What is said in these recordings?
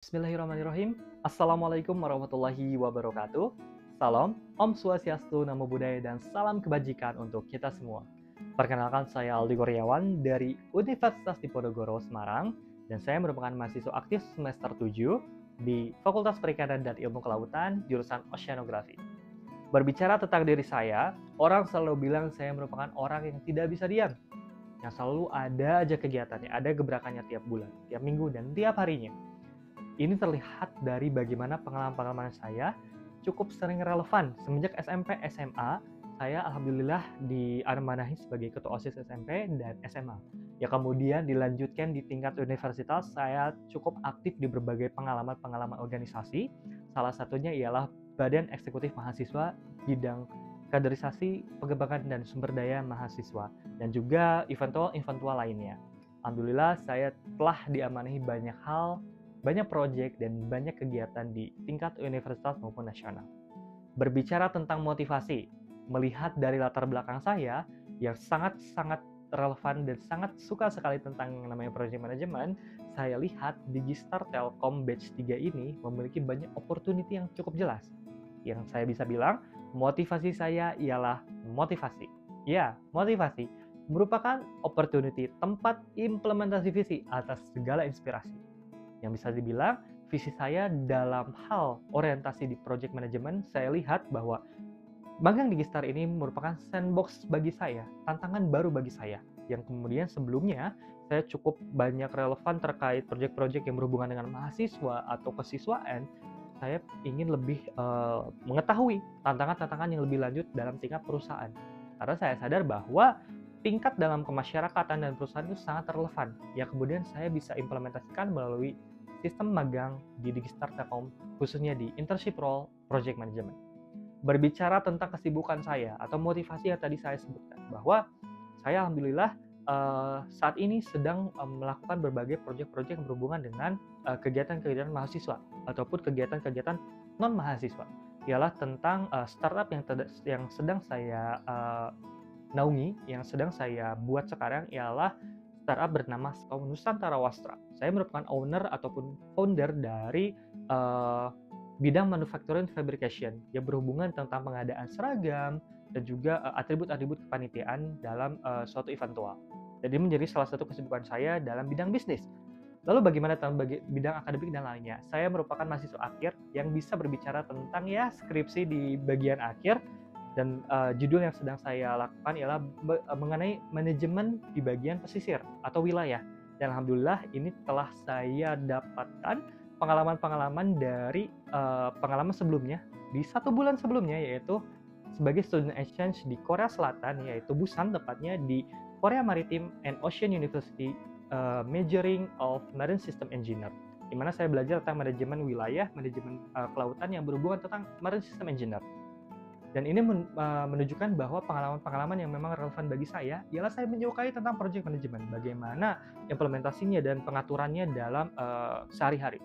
Bismillahirrahmanirrahim. Assalamualaikum warahmatullahi wabarakatuh. Salam, Om Swastiastu, Namo Buddhaya, dan salam kebajikan untuk kita semua. Perkenalkan, saya Aldi Kurniawan dari Universitas Diponegoro, Semarang, dan saya merupakan mahasiswa aktif semester 7 di Fakultas Perikanan dan Ilmu Kelautan, jurusan Oceanografi. Berbicara tentang diri saya, orang selalu bilang saya merupakan orang yang tidak bisa diam, yang selalu ada aja kegiatannya, ada gebrakannya tiap bulan, tiap minggu, dan tiap harinya. Ini terlihat dari bagaimana pengalaman-pengalaman saya cukup sering relevan. Semenjak SMP, SMA, saya alhamdulillah diamanahi sebagai ketua OSIS SMP dan SMA. Ya kemudian dilanjutkan di tingkat universitas, saya cukup aktif di berbagai pengalaman-pengalaman organisasi. Salah satunya ialah Badan Eksekutif Mahasiswa bidang kaderisasi, pengembangan, dan sumber daya mahasiswa, dan juga event-event lainnya. Alhamdulillah saya telah diamanahi banyak hal, banyak proyek, dan banyak kegiatan di tingkat universitas maupun nasional. Berbicara tentang motivasi, melihat dari latar belakang saya yang sangat-sangat relevan dan sangat suka sekali tentang yang namanya project management, saya lihat Digistar Telkom Batch 3 ini memiliki banyak opportunity yang cukup jelas. Yang saya bisa bilang, motivasi saya ialah motivasi. Ya, motivasi merupakan opportunity tempat implementasi visi atas segala inspirasi. Yang bisa dibilang, visi saya dalam hal orientasi di project management, saya lihat bahwa magang di Gistar ini merupakan sandbox bagi saya, tantangan baru bagi saya, yang kemudian sebelumnya saya cukup banyak relevan terkait proyek-proyek yang berhubungan dengan mahasiswa atau kesiswaan. Saya ingin lebih mengetahui tantangan-tantangan yang lebih lanjut dalam tingkat perusahaan. Karena saya sadar bahwa tingkat dalam kemasyarakatan dan perusahaan itu sangat relevan. Ya kemudian saya bisa implementasikan melalui sistem magang di Digistar Telkom, khususnya di internship role project management. Berbicara tentang kesibukan saya atau motivasi yang tadi saya sebutkan, bahwa saya alhamdulillah saat ini sedang melakukan berbagai proyek-proyek yang berhubungan dengan kegiatan-kegiatan mahasiswa ataupun kegiatan-kegiatan non mahasiswa. Ialah tentang startup yang sedang saya naungi, yang sedang saya buat sekarang ialah startup bernama Nusantara Wastra. Saya merupakan owner ataupun founder dari bidang manufacturing fabrication yang berhubungan tentang pengadaan seragam dan juga atribut-atribut kepanitiaan dalam suatu event tua. Jadi menjadi salah satu kesibukan saya dalam bidang bisnis. Lalu bagaimana dalam bidang akademik dan lainnya? Saya merupakan mahasiswa akhir yang bisa berbicara tentang ya skripsi di bagian akhir, dan judul yang sedang saya lakukan ialah mengenai manajemen di bagian pesisir atau wilayah. Dan alhamdulillah ini telah saya dapatkan pengalaman-pengalaman dari pengalaman sebelumnya di 1 bulan sebelumnya, yaitu sebagai student exchange di Korea Selatan, yaitu Busan tepatnya, di Korea Maritime and Ocean University, majoring of Marine System Engineer, di mana saya belajar tentang manajemen wilayah, manajemen kelautan yang berhubungan tentang Marine System Engineer. Dan ini menunjukkan bahwa pengalaman-pengalaman yang memang relevan bagi saya ialah saya menyukai tentang project management, bagaimana implementasinya dan pengaturannya dalam sehari-hari.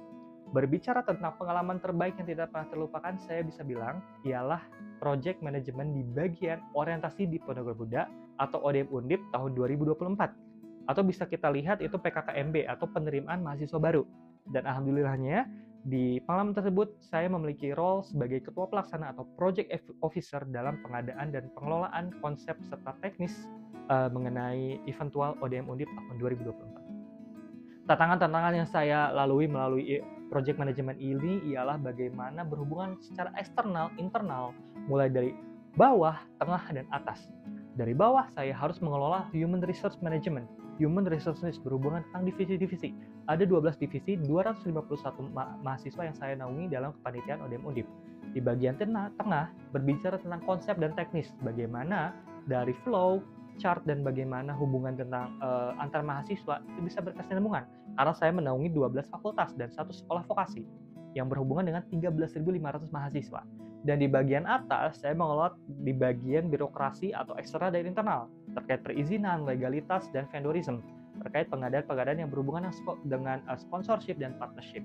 Berbicara tentang pengalaman terbaik yang tidak pernah terlupakan, saya bisa bilang ialah project management di bagian orientasi di Ponegoro Buddha atau ODM Undip tahun 2024. Atau bisa kita lihat itu PKKMB atau penerimaan mahasiswa baru. Dan alhamdulillahnya di pengalaman tersebut saya memiliki role sebagai ketua pelaksana atau project officer dalam pengadaan dan pengelolaan konsep serta teknis mengenai eventual ODM Undip tahun 2024. Tantangan-tantangan yang saya lalui melalui project management ini ialah bagaimana berhubungan secara eksternal, internal, mulai dari bawah, tengah, dan atas. Dari bawah, saya harus mengelola human resource management. Human resources berhubungan tentang divisi-divisi. Ada 12 divisi, 251 mahasiswa yang saya naungi dalam kepanitiaan ODM Undip. Di bagian tengah, berbicara tentang konsep dan teknis, bagaimana dari flow, chart, dan bagaimana hubungan tentang antar mahasiswa itu bisa berkesinambungan. Karena saya menaungi 12 fakultas dan 1 sekolah vokasi yang berhubungan dengan 13.500 mahasiswa. Dan di bagian atas, saya mengelola di bagian birokrasi atau eksternal dan internal, terkait perizinan, legalitas, dan vendorism, terkait pengadaan-pengadaan yang berhubungan dengan sponsorship dan partnership.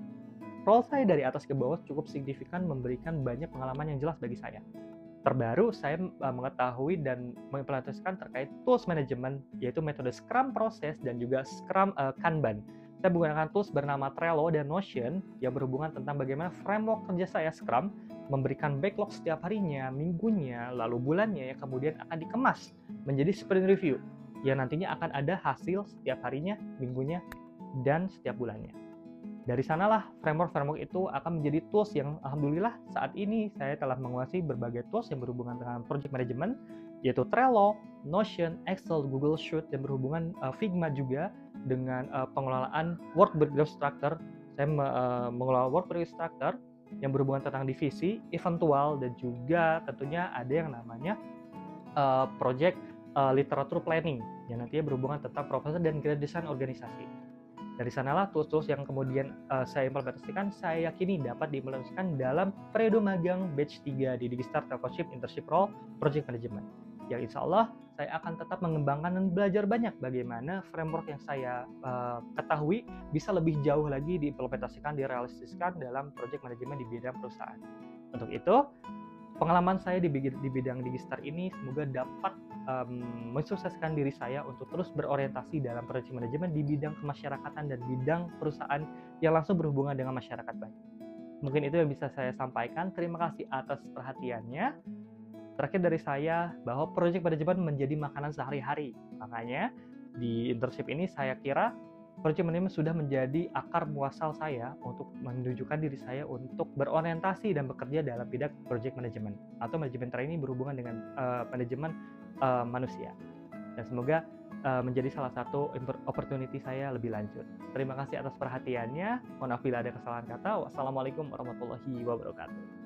Role saya dari atas ke bawah cukup signifikan, memberikan banyak pengalaman yang jelas bagi saya. Terbaru, saya mengetahui dan mengimplementasikan terkait tools management, yaitu metode Scrum Process dan juga Scrum Kanban. Saya menggunakan tools bernama Trello dan Notion yang berhubungan tentang bagaimana framework kerja saya Scrum memberikan backlog setiap harinya, minggunya, lalu bulannya yang kemudian akan dikemas menjadi sprint review yang nantinya akan ada hasil setiap harinya, minggunya, dan setiap bulannya. Dari sanalah framework-framework itu akan menjadi tools yang alhamdulillah saat ini saya telah menguasai berbagai tools yang berhubungan dengan project management, yaitu Trello, Notion, Excel, Google Sheet, dan berhubungan Figma juga dengan pengelolaan work breakdown structure. Saya mengelola work breakdown structure yang berhubungan tentang divisi, eventual, dan juga tentunya ada yang namanya project literature planning yang nantinya berhubungan tentang proposal dan grade design organisasi. Dari sanalah tools-tools yang kemudian saya implementasikan, saya yakini dapat diimplementasikan dalam periode magang batch 3 di Digistar Telcoship Internship Role Project Management. Yang insya Allah saya akan tetap mengembangkan dan belajar banyak bagaimana framework yang saya ketahui bisa lebih jauh lagi diimplementasikan, direalisasikan dalam project management di bidang perusahaan. Untuk itu, pengalaman saya di bidang Digistar ini semoga dapat mensukseskan diri saya untuk terus berorientasi dalam project management di bidang kemasyarakatan dan bidang perusahaan yang langsung berhubungan dengan masyarakat banyak. Mungkin itu yang bisa saya sampaikan. Terima kasih atas perhatiannya. Terakhir dari saya, bahwa project management menjadi makanan sehari-hari. Makanya di internship ini saya kira project management sudah menjadi akar muasal saya untuk menunjukkan diri saya untuk berorientasi dan bekerja dalam bidang project management atau manajemen training berhubungan dengan manajemen manusia. Dan semoga menjadi salah satu opportunity saya lebih lanjut. Terima kasih atas perhatiannya. Mohon maaf bila ada kesalahan kata. Wassalamualaikum warahmatullahi wabarakatuh.